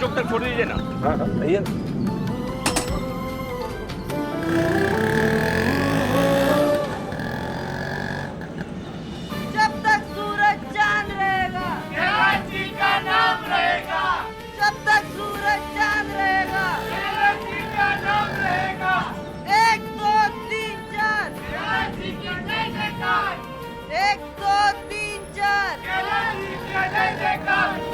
चौक तक छोड़ दीजिए ना। हाँ हाँ भैया। जब तक सूरज चांद रहेगा, कैलाश जी का नाम रहेगा, जब तक सूरज चांद रहेगा, कैलाश जी का नाम रहेगा। 1 2 3 4, कैलाश जी की जय जयकार, 1 2 3 4। कैलाश जी का जय जयकार।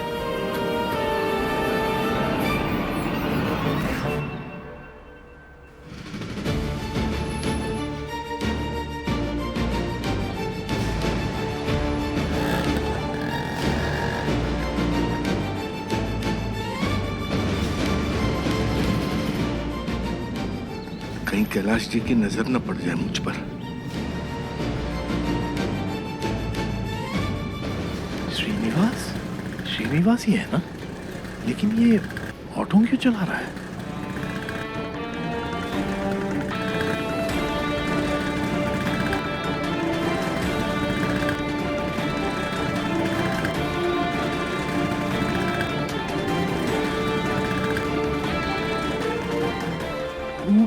कहीं कैलाश जी की नजर न पड़ जाए मुझ पर। श्रीनिवास, श्रीनिवास ही है ना? लेकिन ये ऑटो क्यों चला रहा है?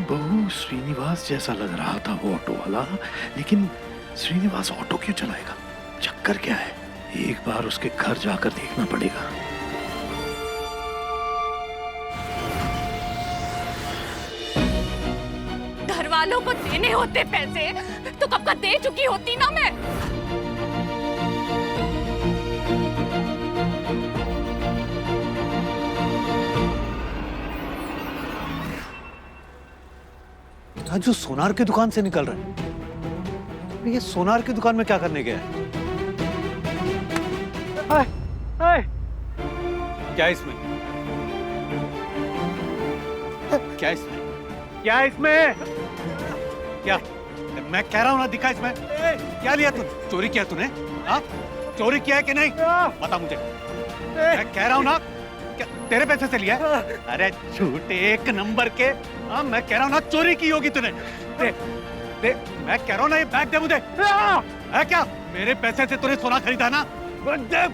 बहु श्रीनिवास जैसा लग रहा था वो ऑटो वाला, लेकिन श्रीनिवास ऑटो क्यों चलाएगा? चक्कर क्या है? एक बार उसके घर जाकर देखना पड़ेगा। घर वालों को देने होते पैसे तो कब का दे चुकी होती ना मैं। आज जो सोनार की दुकान से निकल रहे हैं, ये सोनार की दुकान में क्या करने गया है? क्या इसमें? क्या इसमें? क्या इसमें? क्या? मैं कह रहा हूं ना, दिखा इसमें। क्या लिया तूने? चोरी किया तूने? हाँ? चोरी किया है कि नहीं? बता मुझे। मैं कह रहा हूं ना, क्या तेरे पैसे से लिया है? अरे झूठे एक नंबर के। हाँ, मैं कह रहा हूं ना, चोरी की होगी तूने। दे, दे, मैं कह रहा हूं ना, ये बैग दे मुझे। है क्या? मेरे पैसे से तूने सोना खरीदा ना? दे।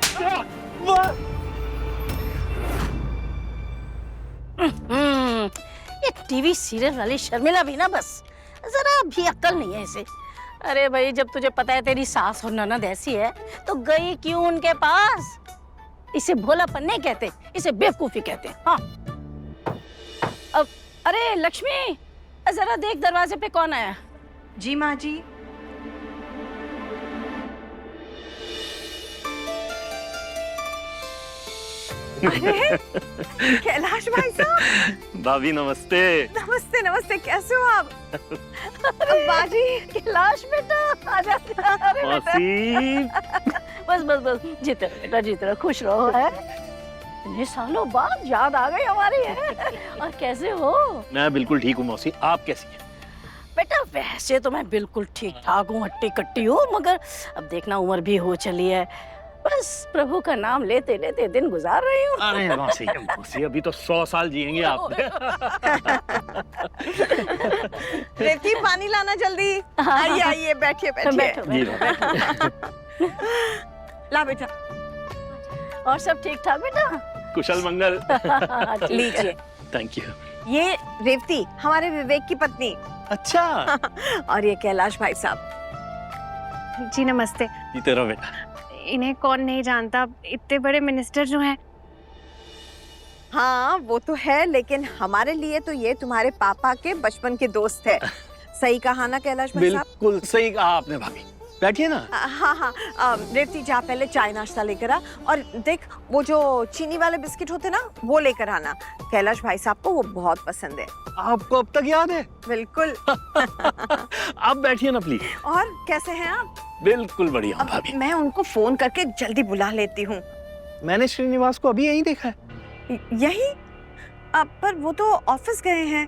ये टीवी सीरियल वाली शर्मिला भी ना, बस जरा भी अक्ल नहीं है इसे। अरे भाई, जब तुझे पता है तेरी सास और ननद ऐसी है तो गई क्यों उनके पास? इसे भोलापन नहीं कहते, इसे बेवकूफी कहते हैं। हाँ। अब अरे लक्ष्मी, जरा देख दरवाजे पे कौन आया। जी माँ जी। अरे कैलाश भाई साहब। भाभी नमस्ते। नमस्ते नमस्ते, कैसे हो आप? बाजी। कैलाश बेटा, आजा। अरे मौसी। बस बस बस, जीते रहो बेटा, जीते रहो, खुश रहो। है इतने सालों बाद याद आ गई हमारी है। और कैसे हो? मैं बिल्कुल ठीक हूँ मौसी, आप कैसी हैं? बेटा वैसे तो मैं बिल्कुल ठीक ठाक हूँ, हट्टी कट्टी हूँ, मगर अब देखना उम्र भी हो चली है, बस प्रभु का नाम लेते लेते दिन गुजार रही हूँ। अरे मौसी, मौसी अभी तो 100 साल जिएंगे आप। रेवती, पानी लाना जल्दी। आइए आइए, बैठिए बैठो, बैठिए। बैठो। ला बेटा। और सब ठीक ठाक बेटा? कुशल मंगल। लीजिए। Thank you. ये रेवती हमारे विवेक की पत्नी। अच्छा। और ये कैलाश भाई साहब। जी नमस्ते। जीते रहो बेटा। इन्हें कौन नहीं जानता, इतने बड़े मिनिस्टर जो हैं। हाँ वो तो है, लेकिन हमारे लिए तो ये तुम्हारे पापा के बचपन के दोस्त है। सही कहा ना कैलाश भाई साहब? बिल्कुल सही कहा आपने भाभी। बैठिए ना। हाँ हाँ, रेवती जा पहले चाय नाश्ता लेकर आ, और देख वो जो चीनी वाले बिस्किट होते ना, वो लेकर आना। कैलाश भाई साहब को वो बहुत पसंद है। आपको अब तक याद है? बिल्कुल। आप बैठिए ना प्लीज। और कैसे हैं आप? बिल्कुल बढ़िया अब भाभी। मैं उनको फोन करके जल्दी बुला लेती हूँ। मैंने श्रीनिवास को अभी यहीं देखा है। यही? अब पर वो तो ऑफिस गए हैं।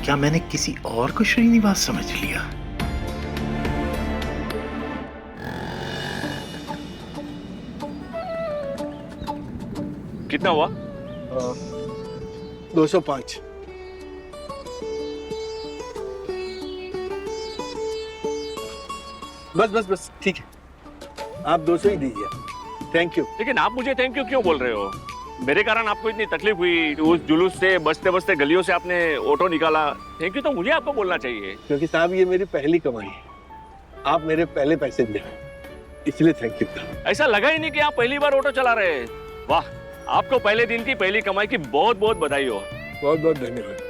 क्या मैंने किसी और को श्रीनिवास समझ लिया? कितना हुआ? 205। बस बस बस, ठीक है। आप 200 ही दीजिए। Thank you. लेकिन आप मुझे थैंक यू क्यों बोल रहे हो? मेरे कारण आपको इतनी तकलीफ हुई, उस जुलूस से बचते बचते गलियों से आपने ऑटो निकाला। थैंक यू तो मुझे आपको बोलना चाहिए। क्योंकि साहब ये मेरी पहली कमाई है, आप मेरे पहले पैसे दे, इसलिए थैंक यू। ऐसा लगा ही नहीं कि आप पहली बार ऑटो चला रहे हैं। वाह, आपको पहले दिन की पहली कमाई की बहुत बहुत बधाई हो। बहुत बहुत धन्यवाद।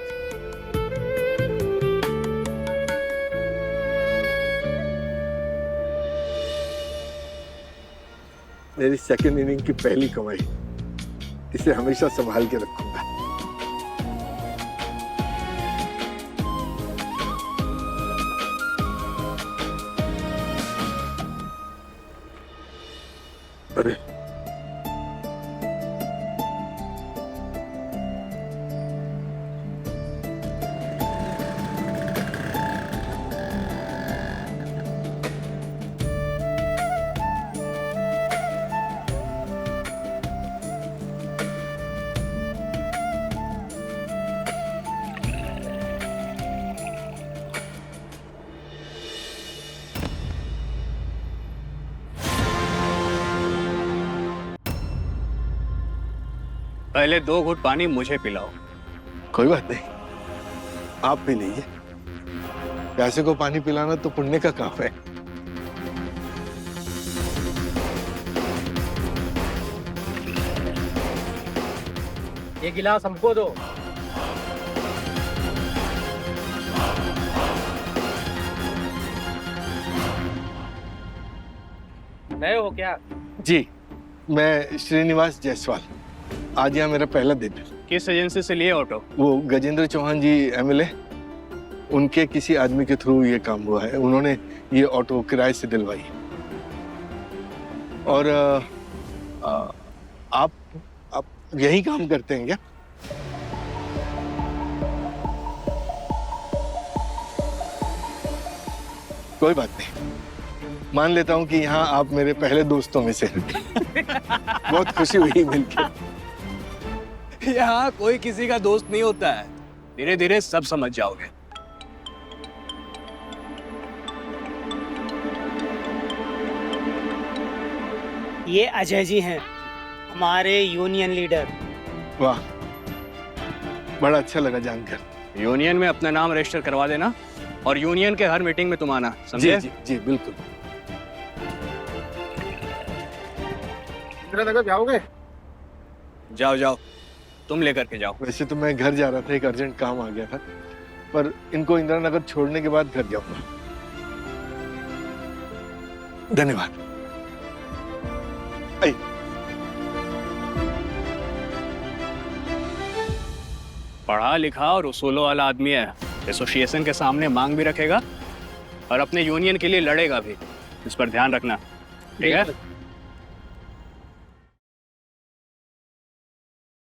मेरी सेकंड इनिंग की पहली कमाई, इसे हमेशा संभाल के रखूंगा। अरे पहले 2 घूंट पानी मुझे पिलाओ। कोई बात नहीं, आप पी लीजिए। प्यासे को पानी पिलाना तो पुण्य का काम है। ये गिलास हमको दो। नए हो क्या? जी, मैं श्रीनिवास जायसवाल। आज यहाँ मेरा पहला दिन है। किस एजेंसी से लिए ऑटो? वो गजेंद्र चौहान जी एमएलए, उनके किसी आदमी के थ्रू ये काम हुआ है। उन्होंने ये ऑटो किराए से दिलवाई। और आप यही काम करते हैं क्या? कोई बात नहीं, मान लेता हूँ कि यहाँ आप मेरे पहले दोस्तों में से हैं। बहुत खुशी हुई मिलकर। यहाँ कोई किसी का दोस्त नहीं होता है, धीरे धीरे सब समझ जाओगे। ये अजय जी हैं, हमारे यूनियन लीडर। वाह, बड़ा अच्छा लगा जानकर। यूनियन में अपना नाम रजिस्टर करवा देना और यूनियन के हर मीटिंग में तुम आना, समझे? जी जी जी बिल्कुल। जाओगे? जाओ जाओ, तुम लेकर के जाओ। वैसे तो मैं घर जा रहा था, एक अर्जेंट काम आ गया था, पर इनको इंदिरा नगर छोड़ने के बाद घर जाऊंगा। धन्यवाद। पढ़ा लिखा और उसूलों वाला आदमी है, एसोसिएशन के सामने मांग भी रखेगा और अपने यूनियन के लिए लड़ेगा भी। इस पर ध्यान रखना, ठीक है?